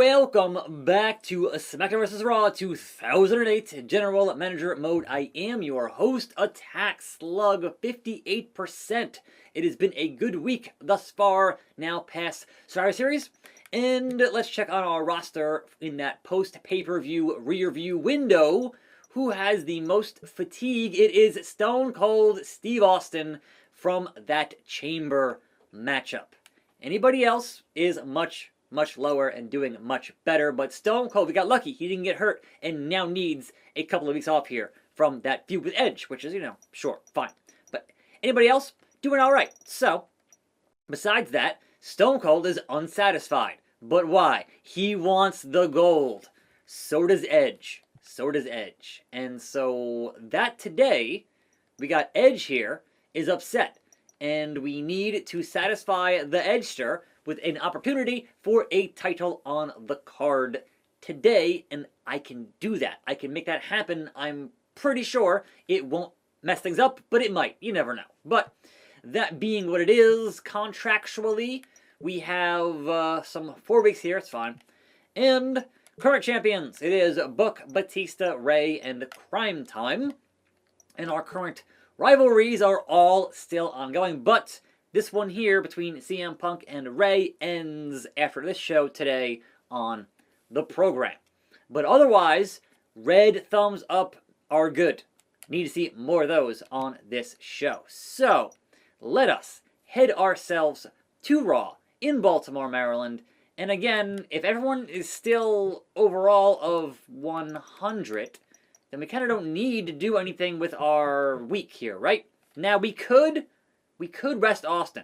Welcome back to SmackDown Vs Raw 2008 General Manager Mode. I am your host, Attack Slug, 58%. It has been a good week thus far, now past Survivor Series. And let's check on our roster in that post-pay-per-view rear-view window. Who has the most fatigue? It is Stone Cold Steve Austin from that Chamber matchup. Anybody else is much lower and doing much better, but Stone Cold, we got lucky. He didn't get hurt and now needs a couple of weeks off here from that feud with Edge, which is, sure, fine. But anybody else doing all right. So, besides that, Stone Cold is unsatisfied. But why? He wants the gold. So does Edge. And so that today, we got Edge here, is upset. And we need to satisfy the Edgester with an opportunity for a title on the card today, and I can do that. I can make that happen. I'm pretty sure it won't mess things up, but it might. You never know. But that being what it is, contractually, we have some 4 weeks here. It's fine. And current champions, it is Book, Batista, Ray, and Crime Time. And our current rivalries are all still ongoing, but this one here between CM Punk and Ray ends after this show today on the program. But otherwise, red thumbs up are good. Need to see more of those on this show. So, let us head ourselves to Raw in Baltimore, Maryland. And again, if everyone is still overall of 100, then we kind of don't need to do anything with our week here, right? Now, we could rest Austin.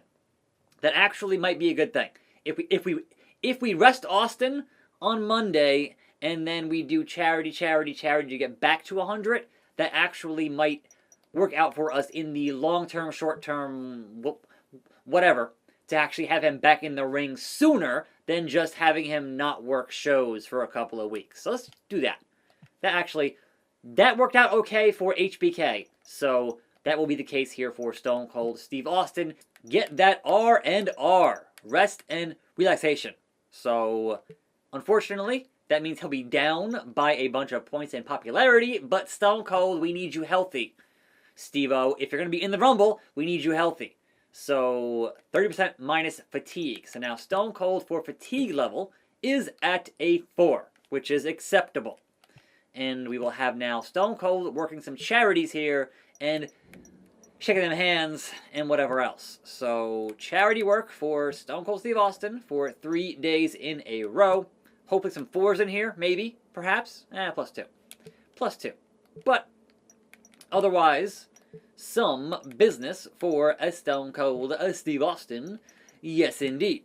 That actually might be a good thing. If we rest Austin on Monday and then we do charity to get back to 100, that actually might work out for us in the long-term, short-term, whatever, to actually have him back in the ring sooner than just having him not work shows for a couple of weeks. So let's do that. That worked out okay for HBK. So that will be the case here for Stone Cold Steve Austin. Get that R&R, rest and relaxation. So, unfortunately, that means he'll be down by a bunch of points in popularity, but Stone Cold, we need you healthy. Steve-O, if you're going to be in the Rumble, we need you healthy. So, 30% minus fatigue. So now Stone Cold for fatigue level is at a 4, which is acceptable. And we will have now Stone Cold working some charities here and shaking them hands and whatever else. So, charity work for Stone Cold Steve Austin for 3 days in a row. Hopefully some 4s in here, maybe, perhaps. +2. +2. But, otherwise, some business for a Stone Cold Steve Austin. Yes, indeed.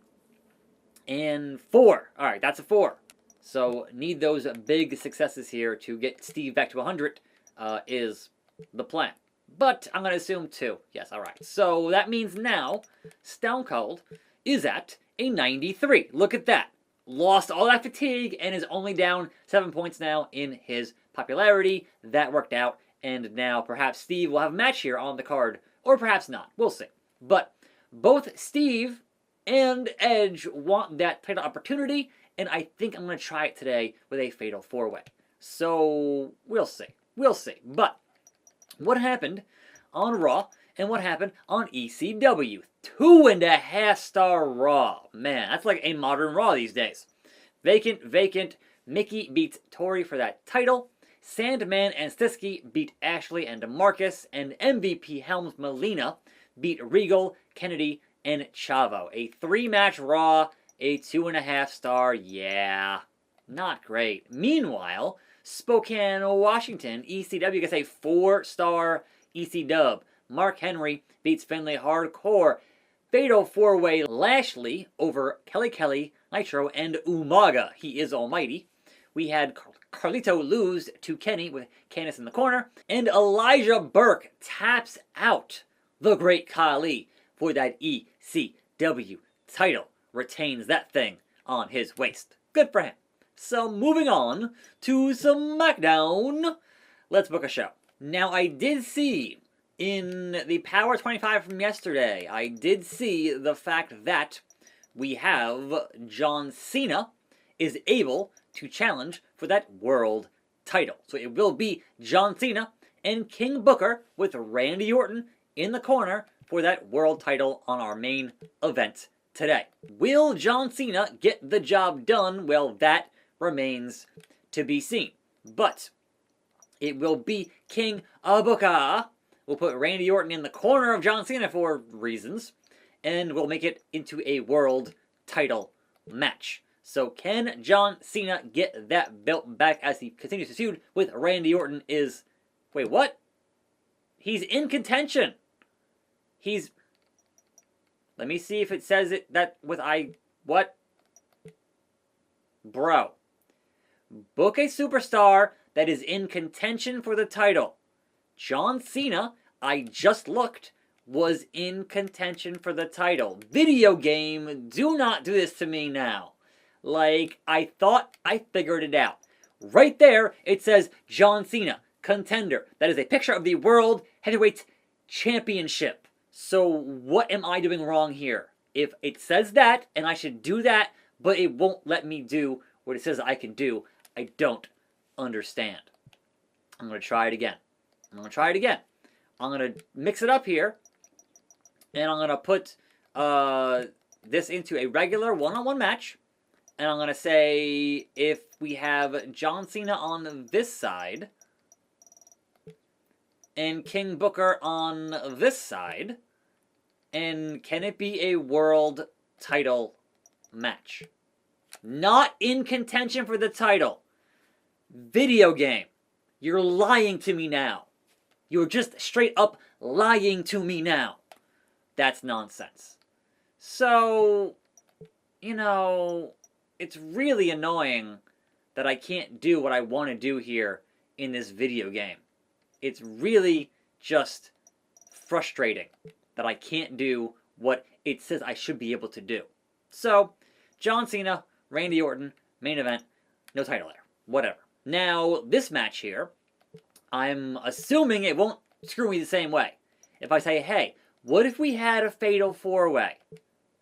And 4. Alright, that's a 4. So, need those big successes here to get Steve back to 100 is the plan. But I'm going to assume 2. Yes, alright. So, that means now Stone Cold is at a 93. Look at that. Lost all that fatigue and is only down 7 points now in his popularity. That worked out. And now perhaps Steve will have a match here on the card. Or perhaps not. We'll see. But both Steve and Edge want that title opportunity. And I think I'm going to try it today with a Fatal 4-Way. So, we'll see. We'll see. But what happened on Raw and what happened on ECW? 2.5-star Raw. Man, that's like a modern Raw these days. Vacant. Mickey beats Tori for that title. Sandman and Stisky beat Ashley and DeMarcus. And MVP Helms Molina beat Regal, Kennedy, and Chavo. A 3-match Raw. A 2.5-star, yeah, not great. Meanwhile, Spokane, Washington, ECW gets a 4-star EC dub. Mark Henry beats Finlay Hardcore. Fatal 4-Way Lashley over Kelly, Nitro, and Umaga. He is almighty. We had Carlito lose to Kenny with Candice in the corner. And Elijah Burke taps out the Great Khali for that ECW title. Retains that thing on his waist. Good for him. So moving on to SmackDown. Let's book a show. Now I did see in the Power 25 from yesterday, I did see the fact that we have John Cena is able to challenge for that world title. So it will be John Cena and King Booker with Randy Orton in the corner for that world title on our main event today. Will John Cena get the job done? Well, that remains to be seen. But it will be King Booker. We'll put Randy Orton in the corner of John Cena for reasons, and we'll make it into a world title match. So can John Cena get that belt back as he continues to feud with Randy Orton is... Wait, what? He's in contention. He's... Let me see if it says it that with what? Bro. Book a superstar that is in contention for the title. John Cena, I just looked, was in contention for the title. Video game, do not do this to me now. Like, I thought I figured it out. Right there, it says John Cena, contender. That is a picture of the World Heavyweight Championship. So what am I doing wrong here? If it says that, and I should do that, but it won't let me do what it says I can do, I don't understand. I'm going to try it again. I'm going to mix it up here, and I'm going to put this into a regular one-on-one match, and I'm going to say if we have John Cena on this side, and King Booker on this side, and can it be a world title match? Not in contention for the title. Video game. You're lying to me now. You're just straight up lying to me now. That's nonsense. So, you know, it's really annoying that I can't do what I want to do here in this video game. It's really just frustrating that I can't do what it says I should be able to do. So, John Cena, Randy Orton, main event, no title there. Whatever. Now, this match here, I'm assuming it won't screw me the same way. If I say, hey, what if we had a fatal 4-way,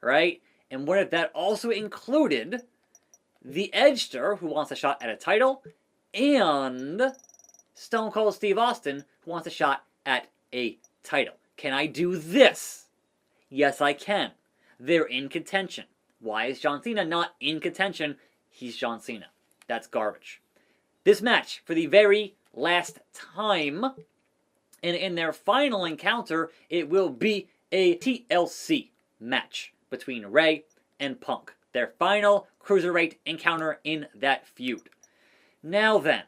right? And what if that also included the Edgester, who wants a shot at a title, and Stone Cold Steve Austin, who wants a shot at a title? Can I do this? Yes, I can. They're in contention. Why is John Cena not in contention? He's John Cena. That's garbage. This match, for the very last time, and in their final encounter, it will be a TLC match between Rey and Punk. Their final cruiserweight encounter in that feud. Now then,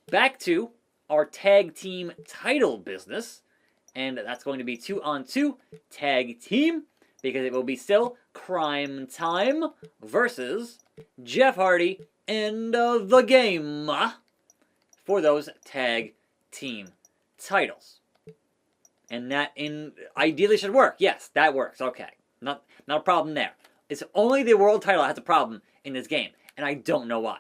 back to our tag team title business, and that's going to be 2-on-2 tag team, because it will be still Crime Time versus Jeff Hardy and The Game for those tag team titles. And that ideally should work. Yes, that works. Okay. Not a problem there. It's only the world title that has a problem in this game, and I don't know why.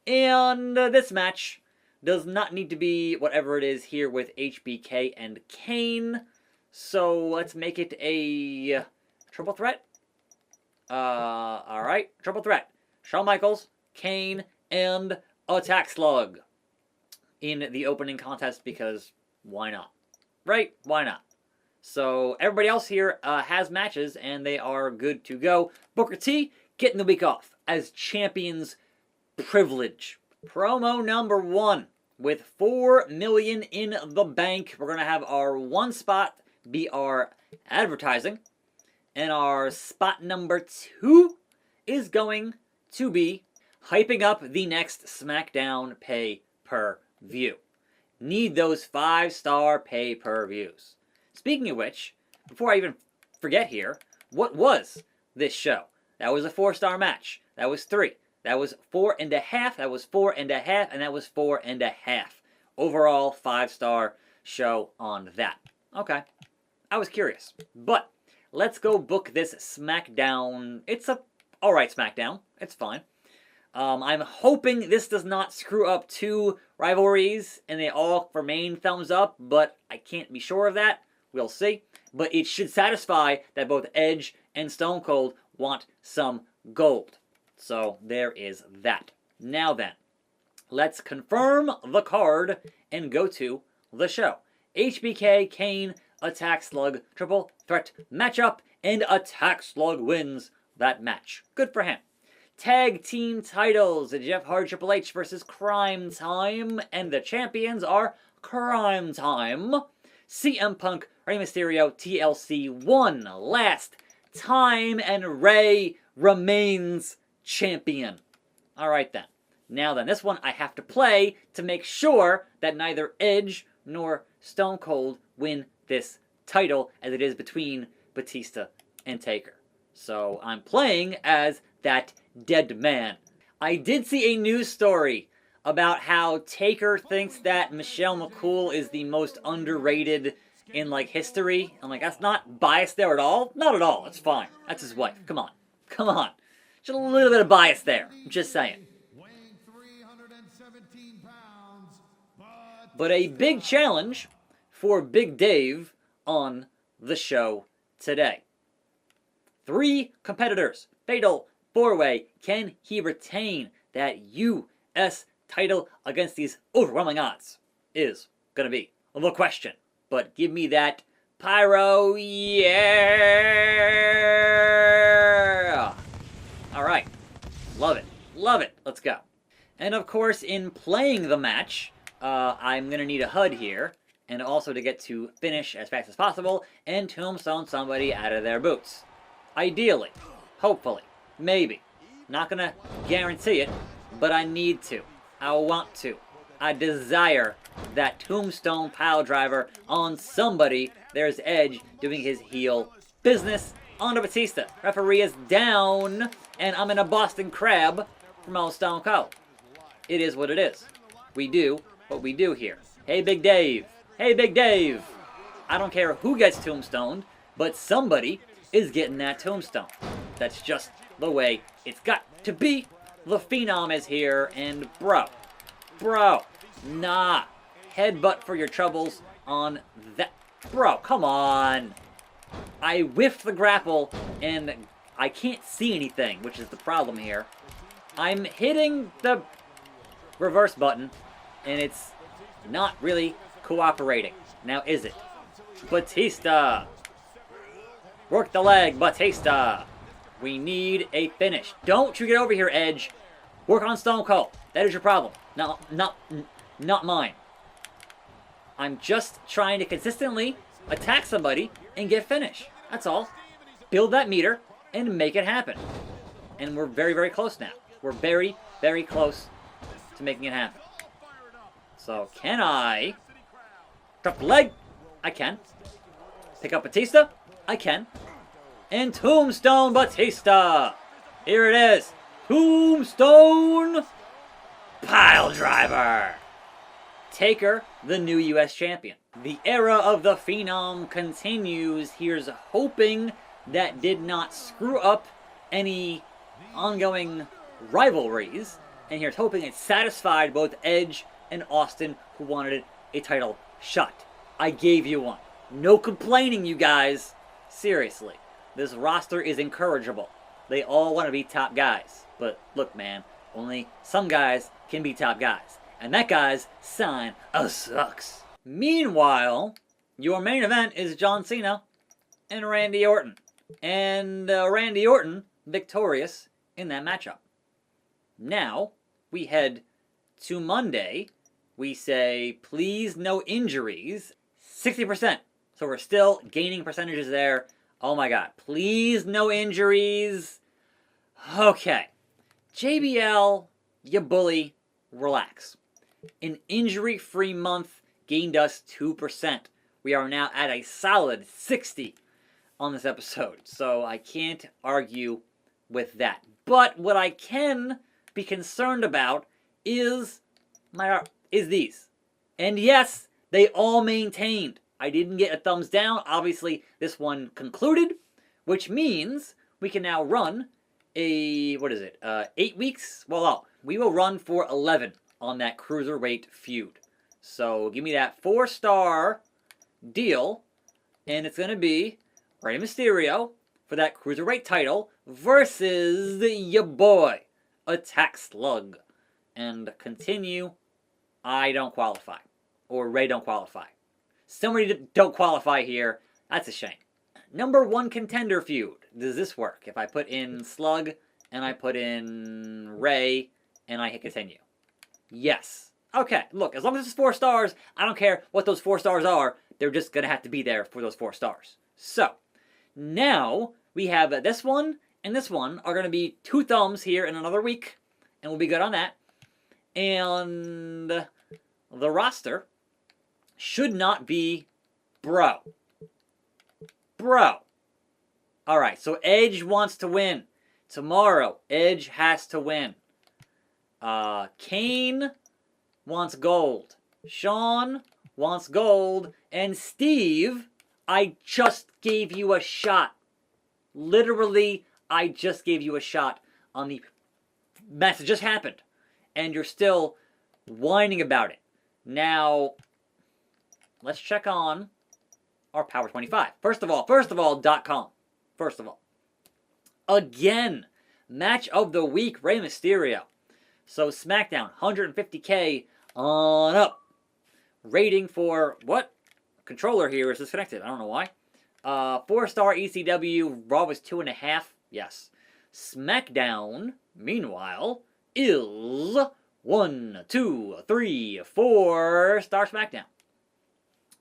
And this match does not need to be whatever it is here with HBK and Kane. So let's make it a triple threat. Alright, triple threat. Shawn Michaels, Kane, and Attack Slug in the opening contest, because why not? Right? Why not? So everybody else here has matches, and they are good to go. Booker T getting the week off as champion's privilege. Promo number 1 with $4 million in the bank. We're going to have our one spot be our advertising, and our spot number 2 is going to be hyping up the next SmackDown pay-per-view. Need those 5-star pay-per-views. Speaking of which, before I even forget here, what was this show? That was a 4-star match. That was 3. That was 4.5. That was 4.5. And that was 4.5. Overall, 5-star show on that. Okay. I was curious. But let's go book this SmackDown. It's a alright SmackDown. It's fine. I'm hoping this does not screw up 2 rivalries and they all remain thumbs up, but I can't be sure of that. We'll see. But it should satisfy that both Edge and Stone Cold want some gold. So there is that. Now then, let's confirm the card and go to the show. HBK, Kane, Attack Slug, triple threat matchup, and Attack Slug wins that match. Good for him. Tag team titles, Jeff Hardy, Triple H versus Crime Time, and the champions are Crime Time. CM Punk, Rey Mysterio, TLC one last time, and Rey remains champion. Alright then. Now then, this one I have to play to make sure that neither Edge nor Stone Cold win this title, as it is between Batista and Taker. So I'm playing as that dead man. I did see a news story about how Taker thinks that Michelle McCool is the most underrated in, like, history. I'm like, that's not biased there at all? Not at all. It's fine. That's his wife. Come on. Come on. Just a little bit of bias there. I'm just saying. But a big challenge for Big Dave on the show today. 3 competitors. Fatal 4-way. Can he retain that U.S. title against these overwhelming odds? Is going to be the question. But give me that pyro, yeah! Alright. Love it. Love it. Let's go. And of course, in playing the match, I'm going to need a HUD here. And also to get to finish as fast as possible and tombstone somebody out of their boots. Ideally. Hopefully. Maybe. Not going to guarantee it, but I need to. I want to. I desire that tombstone pile driver on somebody. There's Edge doing his heel business on to Batista. Referee is down, and I'm in a Boston Crab from old Stone Cold. It is what it is. We do what we do here. Hey, Big Dave. Hey, Big Dave. I don't care who gets tombstoned, but somebody is getting that tombstone. That's just the way it's got to be. The Phenom is here, and bro, nah. Headbutt for your troubles on that. Bro, come on. I whiffed the grapple, and I can't see anything, which is the problem here. I'm hitting the reverse button, and it's not really cooperating. Now, is it? Batista. Work the leg, Batista. We need a finish. Don't you get over here, Edge. Work on Stone Cold. That is your problem. Not mine. I'm just trying to consistently attack somebody and get finish. That's all. Build that meter and make it happen. And we're very, very close now. We're very, very close to making it happen. So, can I drop the leg? I can. Pick up Batista? I can. And Tombstone Batista. Here it is. Tombstone Pile Driver. Taker, the new U.S. champion. The era of the Phenom continues. Here's hoping that did not screw up any ongoing rivalries. And here's hoping it satisfied both Edge and Austin, who wanted a title shot. I gave you one. No complaining, you guys. Seriously. This roster is incorrigible. They all want to be top guys. But look, man, only some guys can be top guys. And that guy's sign sucks. Meanwhile, your main event is John Cena and Randy Orton. And Randy Orton victorious in that matchup. Now, we head to Monday. We say, please no injuries. 60%. So we're still gaining percentages there. Oh my god. Please no injuries. Okay. JBL, you bully, relax. An injury-free month gained us 2%. We are now at a solid 60 on this episode. So I can't argue with that. But what I can be concerned about is these. And yes, they all maintained. I didn't get a thumbs down. Obviously, this one concluded, which means we can now run 8 weeks? Well, we will run for 11 on that Cruiserweight feud. So, give me that 4-star deal, and it's going to be Rey Mysterio for that Cruiserweight title versus your boy, Attack Slug. And continue, I don't qualify. Or Ray don't qualify. Somebody don't qualify here. That's a shame. Number 1 contender feud. Does this work? If I put in Slug and I put in Ray and I hit continue. Yes. Okay, look, as long as it's 4 stars, I don't care what those 4 stars are. They're just going to have to be there for those 4 stars. So, now we have this one and this one are going to be 2 thumbs here in another week. And we'll be good on that. And the roster should not be bro. Bro. Alright, so Edge wants to win. Tomorrow, Edge has to win. Kane wants gold. Sean wants gold. And Steve, I just gave you a shot. Literally, I just gave you a shot on the match that just happened. And you're still whining about it. Now, let's check on our Power 25. First of all, .com. First of all. Again, match of the week, Rey Mysterio. So SmackDown, 150K on up. Rating for, what? Controller here is disconnected. I don't know why. 4-star ECW, Raw was 2.5. Yes. SmackDown, meanwhile, is 1, 2, 3, 4-star SmackDown.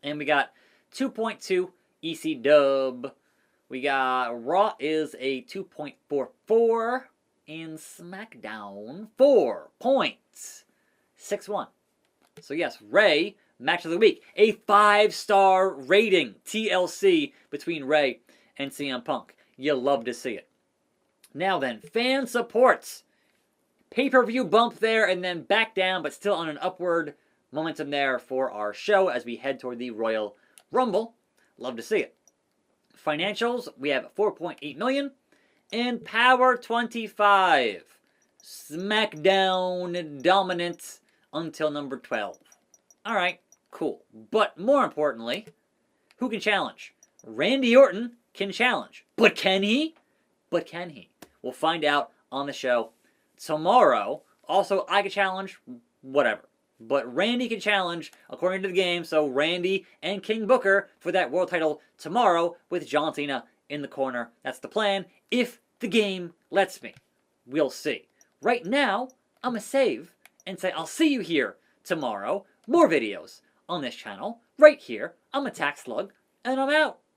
And we got 2.2 EC Dub. We got Raw is a 2.44 and SmackDown 4.61. So yes, Ray, match of the week. A 5-star rating TLC between Ray and CM Punk. You love to see it. Now then, fan supports. Pay-per-view bump there and then back down, but still on an upward momentum there for our show as we head toward the Royal Rumble. Love to see it. Financials, we have 4.8 million. And Power 25. SmackDown dominant until number 12. Alright, cool. But more importantly, who can challenge? Randy Orton can challenge. But can he? But can he? We'll find out on the show tomorrow. Also, I can challenge, whatever. But Randy can challenge according to the game. So Randy and King Booker for that world title tomorrow with John Cena in the corner. That's the plan. If the game lets me. We'll see. Right now, I'm going to save and say I'll see you here tomorrow. More videos on this channel. Right here. I'm Attack Slug. And I'm out.